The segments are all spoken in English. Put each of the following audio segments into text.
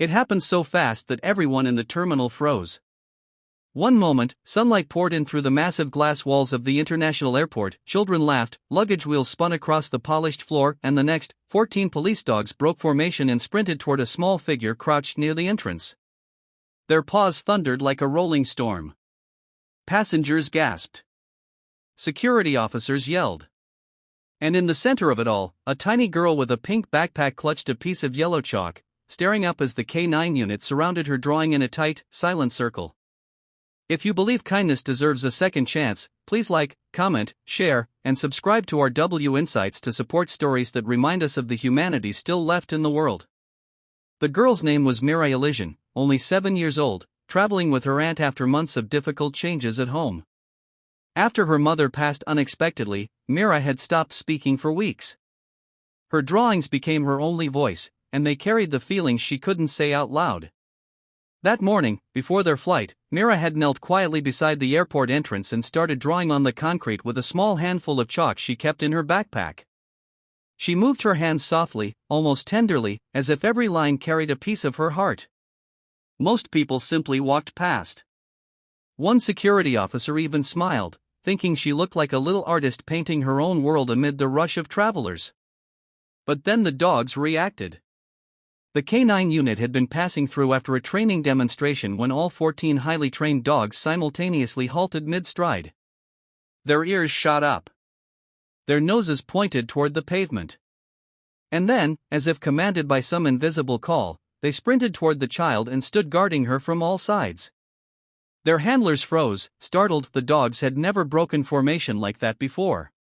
It happened so fast that everyone in the terminal froze. One moment, sunlight poured in through the massive glass walls of the international airport, children laughed, luggage wheels spun across the polished floor, and the next, 14 police dogs broke formation and sprinted toward a small figure crouched near the entrance. Their paws thundered like a rolling storm. Passengers gasped. Security officers yelled. And in the center of it all, a tiny girl with a pink backpack clutched a piece of yellow chalk, staring up as the K9 unit surrounded her, drawing in a tight, silent circle. If you believe kindness deserves a second chance, please like, comment, share, and subscribe to our W Insights to support stories that remind us of the humanity still left in the world. The girl's name was Mira Elysian, only 7 years old, traveling with her aunt after months of difficult changes at home. After her mother passed unexpectedly, Mira had stopped speaking for weeks. Her drawings became her only voice, and they carried the feelings she couldn't say out loud. That morning, before their flight, Mira had knelt quietly beside the airport entrance and started drawing on the concrete with a small handful of chalk she kept in her backpack. She moved her hands softly, almost tenderly, as if every line carried a piece of her heart. Most people simply walked past. One security officer even smiled, thinking she looked like a little artist painting her own world amid the rush of travelers. But then the dogs reacted. The K9 unit had been passing through after a training demonstration when all 14 highly trained dogs simultaneously halted mid-stride. Their ears shot up. Their noses pointed toward the pavement. And then, as if commanded by some invisible call, they sprinted toward the child and stood guarding her from all sides. Their handlers froze, startled. The dogs had never broken formation like that before.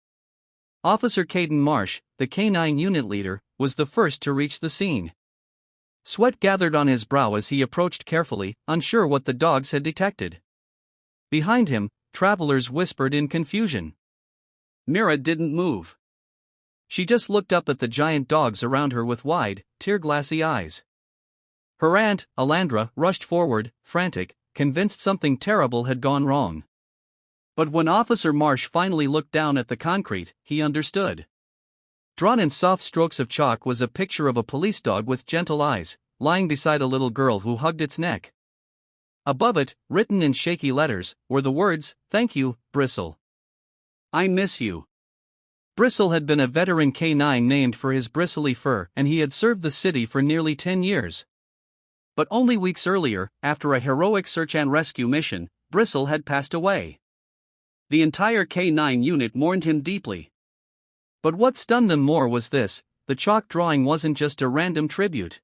Officer Caden Marsh, the K9 unit leader, was the first to reach the scene. Sweat gathered on his brow as he approached carefully, unsure what the dogs had detected. Behind him, travelers whispered in confusion. Mira didn't move. She just looked up at the giant dogs around her with wide, tear-glassy eyes. Her aunt, Alandra, rushed forward, frantic, convinced something terrible had gone wrong. But when Officer Marsh finally looked down at the concrete, he understood. Drawn in soft strokes of chalk was a picture of a police dog with gentle eyes, lying beside a little girl who hugged its neck. Above it, written in shaky letters, were the words, "Thank you, Bristle. I miss you." Bristle had been a veteran K9 named for his bristly fur, and he had served the city for nearly 10 years. But only weeks earlier, after a heroic search and rescue mission, Bristle had passed away. The entire K9 unit mourned him deeply. But what stunned them more was this: the chalk drawing wasn't just a random tribute.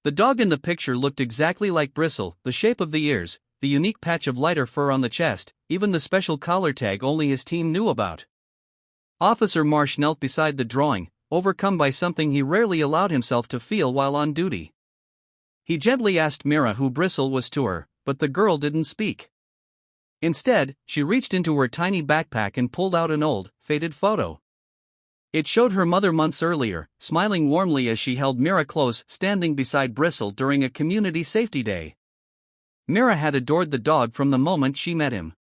The dog in the picture looked exactly like Bristle, the shape of the ears, the unique patch of lighter fur on the chest, even the special collar tag only his team knew about. Officer Marsh knelt beside the drawing, overcome by something he rarely allowed himself to feel while on duty. He gently asked Mira who Bristle was to her, but the girl didn't speak. Instead, she reached into her tiny backpack and pulled out an old, faded photo. It showed her mother months earlier, smiling warmly as she held Mira close, standing beside Bristle during a community safety day. Mira had adored the dog from the moment she met him.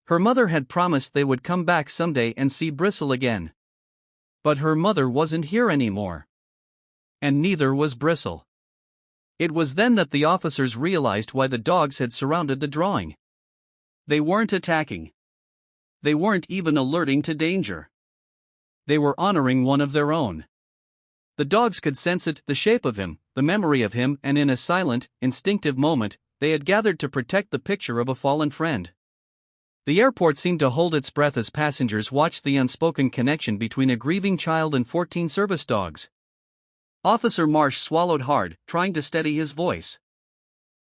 Her mother had promised they would come back someday and see Bristle again. But her mother wasn't here anymore. And neither was Bristle. It was then that the officers realized why the dogs had surrounded the drawing. They weren't attacking. They weren't even alerting to danger. They were honoring one of their own. The dogs could sense it, the shape of him, the memory of him, and in a silent, instinctive moment, they had gathered to protect the picture of a fallen friend. The airport seemed to hold its breath as passengers watched the unspoken connection between a grieving child and 14 service dogs. Officer Marsh swallowed hard, trying to steady his voice.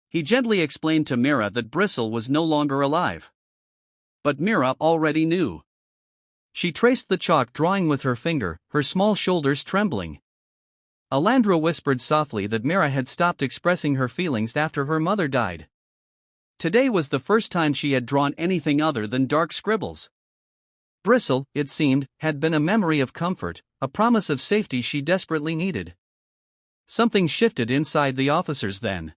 He gently explained to Mira that Bristle was no longer alive. But Mira already knew. She traced the chalk drawing with her finger, her small shoulders trembling. Alandra whispered softly that Mira had stopped expressing her feelings after her mother died. Today was the first time she had drawn anything other than dark scribbles. Bristle, it seemed, had been a memory of comfort, a promise of safety she desperately needed. Something shifted inside the officers then.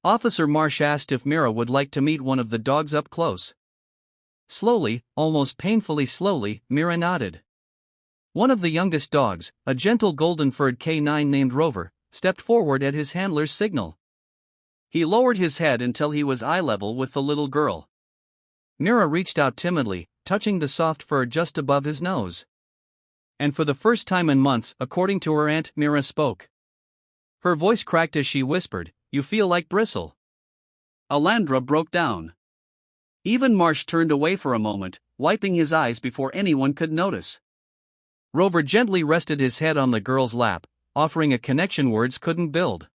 Officer Marsh asked if Mira would like to meet one of the dogs up close. Slowly, almost painfully slowly, Mira nodded. One of the youngest dogs, a gentle golden-furred K9 named Rover, stepped forward at his handler's signal. He lowered his head until he was eye level with the little girl. Mira reached out timidly, touching the soft fur just above his nose. And for the first time in months, according to her aunt, Mira spoke. Her voice cracked as she whispered, "You feel like Bristle." Alandra broke down. Even Marsh turned away for a moment, wiping his eyes before anyone could notice. Rover gently rested his head on the girl's lap, offering a connection words couldn't build.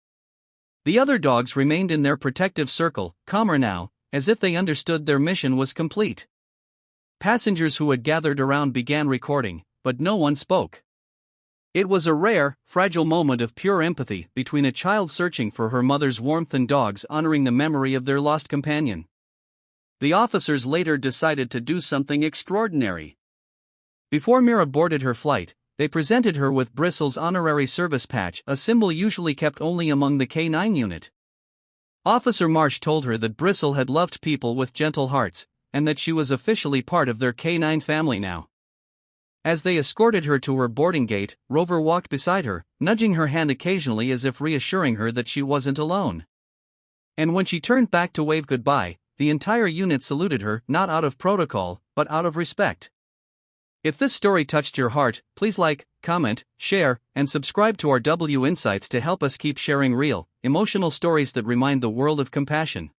The other dogs remained in their protective circle, calmer now, as if they understood their mission was complete. Passengers who had gathered around began recording, but no one spoke. It was a rare, fragile moment of pure empathy between a child searching for her mother's warmth and dogs honoring the memory of their lost companion. The officers later decided to do something extraordinary. Before Mira boarded her flight, they presented her with Bristle's honorary service patch, a symbol usually kept only among the K-9 unit. Officer Marsh told her that Bristle had loved people with gentle hearts, and that she was officially part of their K-9 family now. As they escorted her to her boarding gate, Rover walked beside her, nudging her hand occasionally as if reassuring her that she wasn't alone. And when she turned back to wave goodbye, the entire unit saluted her, not out of protocol, but out of respect. If this story touched your heart, please like, comment, share, and subscribe to our W Insights to help us keep sharing real, emotional stories that remind the world of compassion.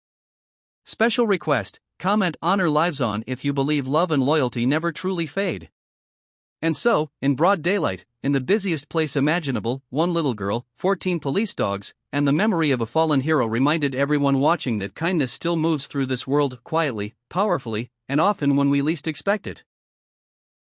Special request: comment "Honor Lives On" if you believe love and loyalty never truly fade. And so, in broad daylight, in the busiest place imaginable, one little girl, 14 police dogs, and the memory of a fallen hero reminded everyone watching that kindness still moves through this world quietly, powerfully, and often when we least expect it.